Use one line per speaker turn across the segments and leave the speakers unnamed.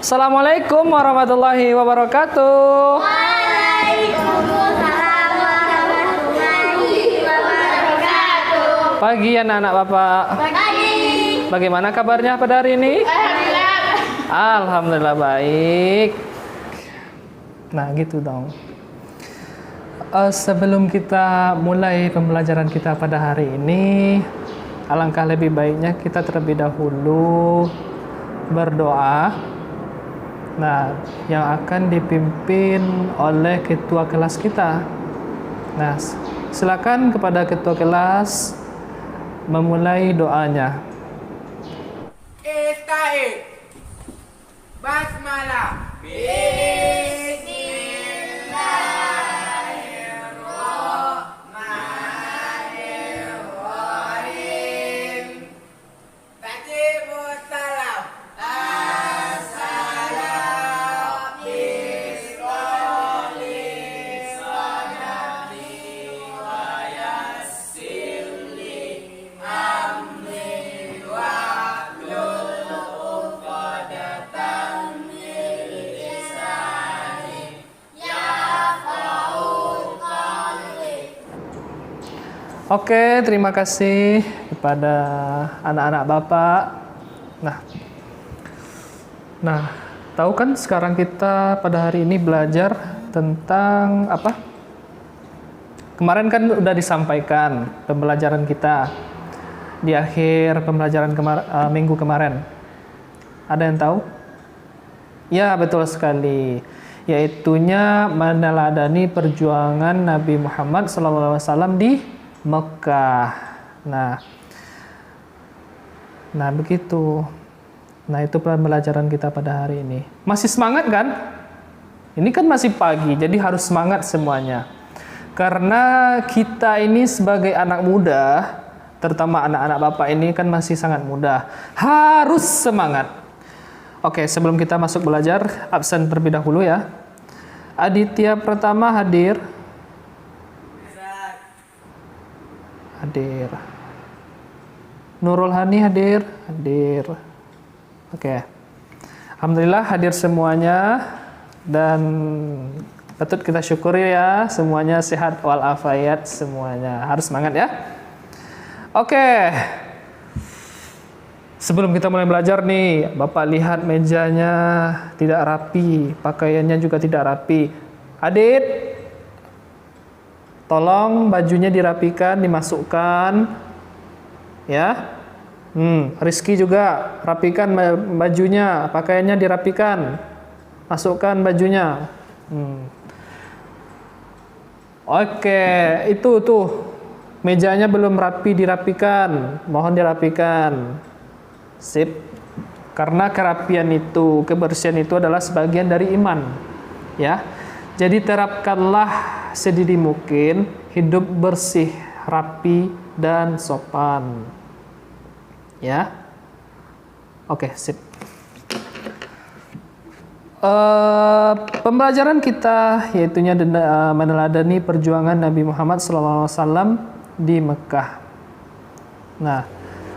Assalamualaikum warahmatullahi wabarakatuh.
Waalaikumsalam warahmatullahi wabarakatuh.
Pagi anak-anak Bapak.
Pagi.
Bagaimana kabarnya pada hari ini?
Alhamdulillah.
Alhamdulillah baik. Nah, gitu dong. Sebelum kita mulai pembelajaran kita pada hari ini, alangkah lebih baiknya kita terlebih dahulu berdoa. Nah, yang akan dipimpin oleh ketua kelas kita. Nah, silakan kepada ketua kelas memulai doanya.
Istaid. Basmalah. Bismillahirrahmanirrahim. Tajibus salam. Assalam. Bismillah. Sanadi wa yassirli amri wahlul uqdatan min lisani yafqahu qawli.
Oke, terima kasih kepada anak-anak Bapak. Nah, tahu kan sekarang kita pada hari ini belajar tentang apa? Kemarin kan udah disampaikan pembelajaran kita di akhir pembelajaran minggu kemarin. Ada yang tahu? Ya, betul sekali. Yaitunya meneladani perjuangan Nabi Muhammad SAW di Mekah. Nah, begitu. Nah, itu pembelajaran kita pada hari ini. Masih semangat kan? Ini kan masih pagi, jadi harus semangat semuanya. Karena kita ini sebagai anak muda, terutama anak-anak Bapak ini kan masih sangat muda, harus semangat. Oke, sebelum kita masuk belajar, absen terlebih dahulu ya. Aditya Pratama hadir. Hadir. Nurul Hani hadir. Hadir. Oke. Alhamdulillah hadir semuanya dan patut kita syukuri ya, semuanya sehat walafiat semuanya. Harus semangat ya. Oke. Sebelum kita mulai belajar nih, Bapak lihat mejanya tidak rapi, pakaiannya juga tidak rapi. Adit, tolong bajunya dirapikan, dimasukkan. Ya. Rizky juga rapikan bajunya, pakaiannya dirapikan. Masukkan bajunya. Oke, itu tuh. Mejanya belum rapi dirapikan. Mohon dirapikan. Sip. Karena kerapian itu, kebersihan itu adalah sebagian dari iman. Ya. Jadi terapkanlah sedini mungkin hidup bersih, rapi dan sopan. Ya. Oke, sip. Pembelajaran kita yaitunya meneladani perjuangan Nabi Muhammad SAW di Mekah. Nah,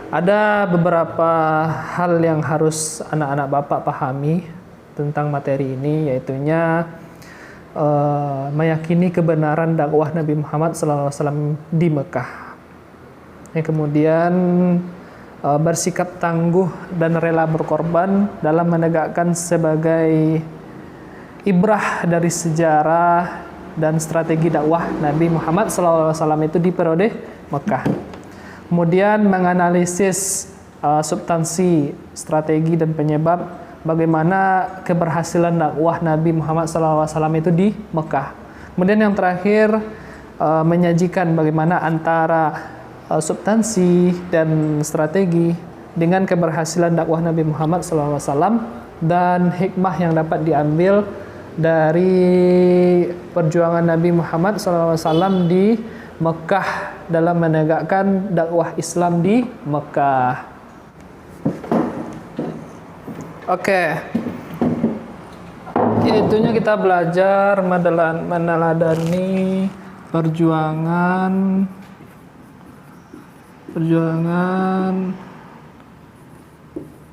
ada beberapa hal yang harus anak-anak Bapak pahami tentang materi ini, yaitunya meyakini kebenaran dakwah Nabi Muhammad SAW di Mekah. Yang kemudian bersikap tangguh dan rela berkorban dalam menegakkan sebagai ibrah dari sejarah dan strategi dakwah Nabi Muhammad SAW itu di periode Mekah. Kemudian menganalisis substansi, strategi dan penyebab bagaimana keberhasilan dakwah Nabi Muhammad SAW itu di Mekah. Kemudian yang terakhir menyajikan bagaimana antara substansi dan strategi dengan keberhasilan dakwah Nabi Muhammad SAW dan hikmah yang dapat diambil dari perjuangan Nabi Muhammad SAW di Mekah dalam menegakkan dakwah Islam di Mekah. Oke. Yaitunya kita belajar meneladani perjuangan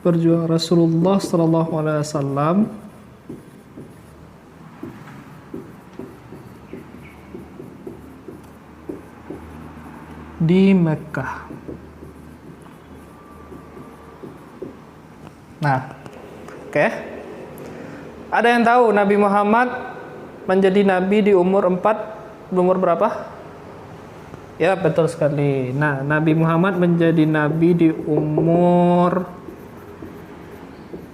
perjuangan Rasulullah Sallallahu Alaihi Wasallam di Mekah. Nah, oke. Ada yang tahu Nabi Muhammad menjadi nabi di umur berapa? Ya, betul sekali. Nah, Nabi Muhammad menjadi nabi di umur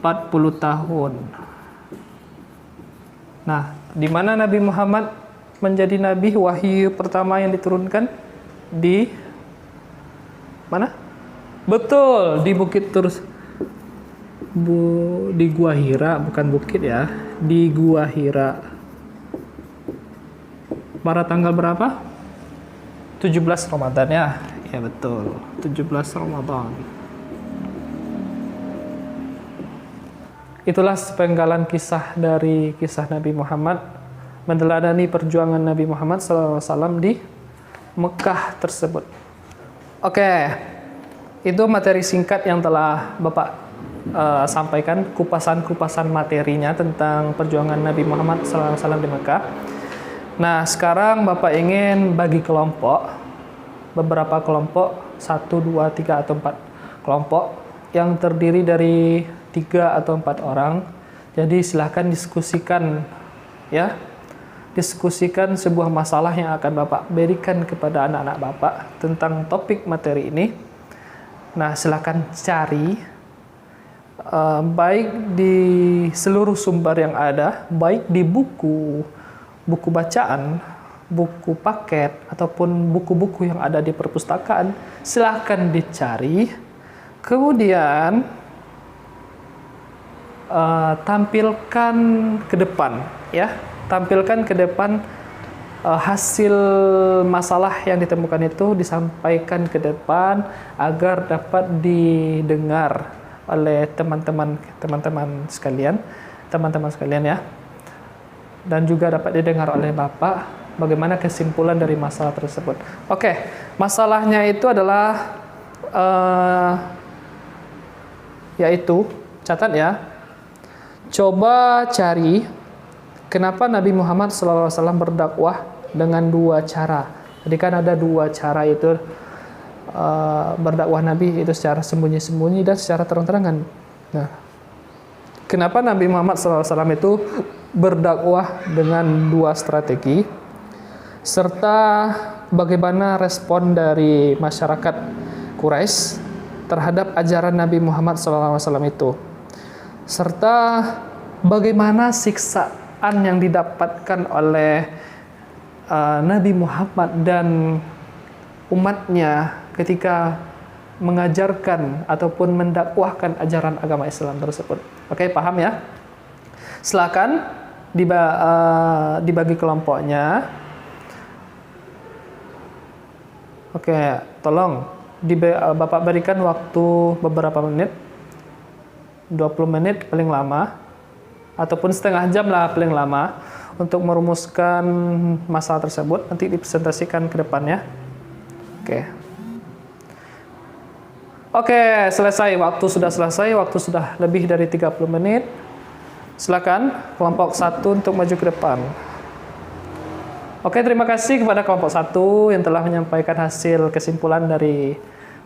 40 tahun. Nah, di mana Nabi Muhammad menjadi nabi, wahyu pertama yang diturunkan di mana? Betul, di Bukit di Gua Hira, bukan bukit ya, di Gua Hira. Pada tanggal berapa? 17 Ramadan ya. Ya betul, 17 Ramadan. Itulah sepenggalan kisah dari kisah Nabi Muhammad meneladani perjuangan Nabi Muhammad SAW di Mekah tersebut. Oke, itu materi singkat yang telah Bapak sampaikan, kupasan-kupasan materinya tentang perjuangan Nabi Muhammad SAW di Mekah. Nah, sekarang Bapak ingin bagi kelompok, beberapa kelompok, 1, 2, 3, atau 4 kelompok yang terdiri dari 3 atau 4 orang. Jadi silahkan diskusikan ya. Diskusikan sebuah masalah yang akan Bapak berikan kepada anak-anak Bapak tentang topik materi ini. Nah, silahkan cari baik di seluruh sumber yang ada, baik di buku bacaan, buku paket, ataupun buku-buku yang ada di perpustakaan. Silahkan dicari, kemudian tampilkan ke depan ya. Tampilkan ke depan hasil masalah yang ditemukan itu, disampaikan ke depan agar dapat didengar oleh teman-teman sekalian ya, dan juga dapat didengar oleh Bapak bagaimana kesimpulan dari masalah tersebut. Oke, masalahnya itu adalah yaitu, catat ya, coba cari kenapa Nabi Muhammad SAW berdakwah dengan 2 cara. Jadi kan ada 2 cara itu berdakwah Nabi, itu secara sembunyi-sembunyi dan secara terang-terangan. Nah, kenapa Nabi Muhammad SAW itu berdakwah dengan 2 strategi, serta bagaimana respon dari masyarakat Quraisy terhadap ajaran Nabi Muhammad SAW itu, serta bagaimana siksaan yang didapatkan oleh Nabi Muhammad dan umatnya ketika mengajarkan ataupun mendakwahkan ajaran agama Islam tersebut. Oke, paham ya? Silakan dibagi kelompoknya. Oke, tolong Bapak berikan waktu beberapa menit, 20 menit paling lama, ataupun setengah jam lah paling lama, untuk merumuskan masalah tersebut. Nanti dipresentasikan ke depannya. Oke, selesai. Waktu sudah selesai. Waktu sudah lebih dari 30 menit. Silakan kelompok 1 untuk maju ke depan. Oke, terima kasih kepada kelompok 1 yang telah menyampaikan hasil kesimpulan dari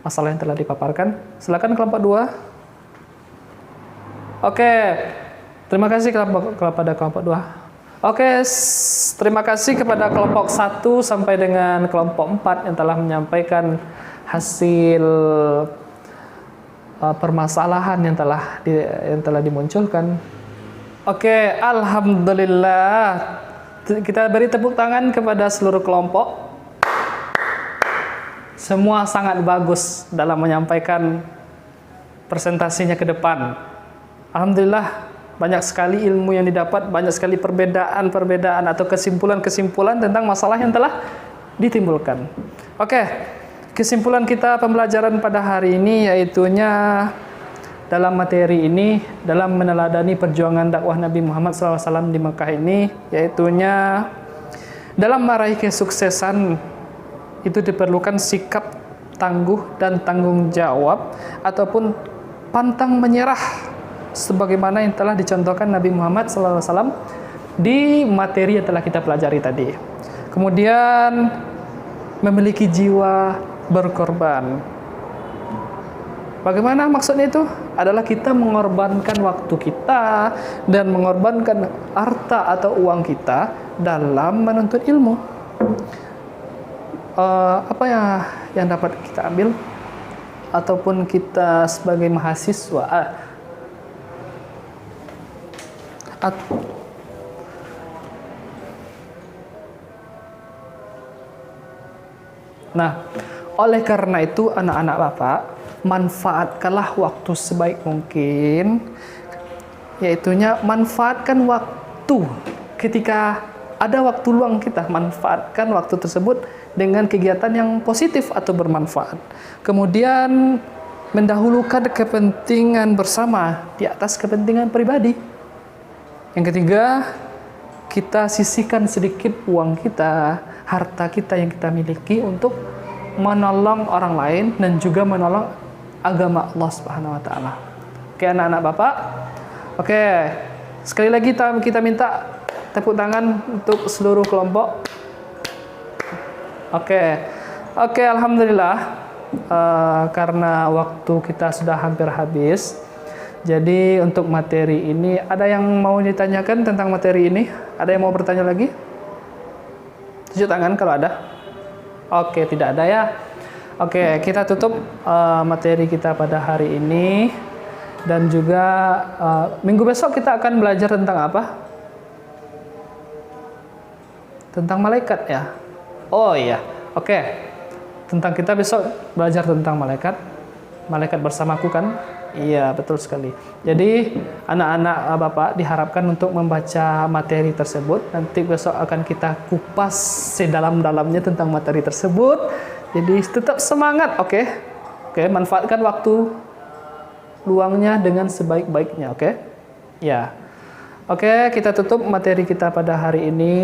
masalah yang telah dipaparkan. Silakan kelompok 2. Oke, terima kasih kepada kelompok 2. Oke, terima kasih kepada kelompok 1 sampai dengan kelompok 4 yang telah menyampaikan hasil permasalahan yang telah dimunculkan. Oke, alhamdulillah. Kita beri tepuk tangan kepada seluruh kelompok. Semua sangat bagus dalam menyampaikan presentasinya ke depan. Alhamdulillah, banyak sekali ilmu yang didapat, banyak sekali perbedaan atau kesimpulan-kesimpulan tentang masalah yang telah ditimbulkan. Oke, kesimpulan kita pembelajaran pada hari ini yaitunya dalam materi ini, dalam meneladani perjuangan dakwah Nabi Muhammad SAW di Mekah ini, yaitunya dalam meraih kesuksesan itu diperlukan sikap tangguh dan tanggung jawab ataupun pantang menyerah sebagaimana yang telah dicontohkan Nabi Muhammad SAW di materi yang telah kita pelajari tadi. Kemudian memiliki jiwa berkorban. Bagaimana maksudnya itu? Adalah kita mengorbankan waktu kita dan mengorbankan harta atau uang kita dalam menuntut ilmu. Apa yang dapat kita ambil ataupun kita sebagai mahasiswa nah, oleh karena itu anak-anak Bapak, manfaatkanlah waktu sebaik mungkin, yaitunya manfaatkan waktu ketika ada waktu luang kita, manfaatkan waktu tersebut dengan kegiatan yang positif atau bermanfaat. Kemudian mendahulukan kepentingan bersama di atas kepentingan pribadi. Yang ketiga, kita sisihkan sedikit uang kita, harta kita yang kita miliki untuk menolong orang lain dan juga menolong agama Allah Subhanahu wa taala. Oke, anak-anak Bapak. Oke. Sekali lagi kita minta tepuk tangan untuk seluruh kelompok. Oke, alhamdulillah. Karena waktu kita sudah hampir habis. Jadi untuk materi ini, ada yang mau ditanyakan tentang materi ini? Ada yang mau bertanya lagi? Tunjuk tangan kalau ada. Oke, tidak ada ya. Oke, kita tutup materi kita pada hari ini. Dan juga minggu besok kita akan belajar tentang apa? Tentang malaikat ya? Oh iya, oke. Tentang kita besok belajar tentang malaikat. Malaikat bersamaku kan? Iya, betul sekali. Jadi anak-anak Bapak diharapkan untuk membaca materi tersebut. Nanti besok akan kita kupas sedalam-dalamnya tentang materi tersebut. Jadi tetap semangat, oke? Oke, manfaatkan waktu luangnya dengan sebaik-baiknya, oke? Ya. Oke, kita tutup materi kita pada hari ini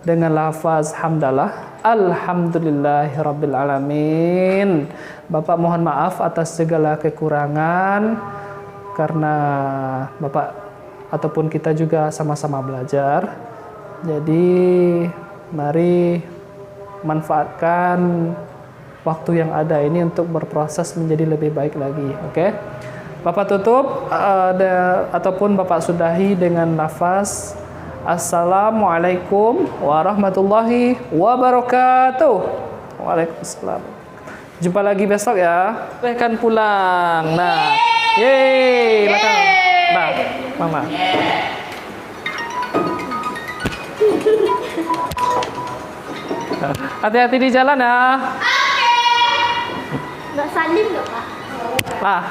dengan lafaz hamdalah. Alhamdulillahirabbil alamin. Bapak mohon maaf atas segala kekurangan karena Bapak ataupun kita juga sama-sama belajar. Jadi mari manfaatkan waktu yang ada ini untuk berproses menjadi lebih baik lagi, oke? Bapak tutup ataupun Bapak sudahi dengan lafaz Assalamualaikum warahmatullahi wabarakatuh. Waalaikumsalam. Jumpa lagi besok ya. Bolehkan pulang. Nah, yeay, makan. Nah, Mama. Hati-hati di jalan ya.
Mbak Salim nggak, Pak?
Lah.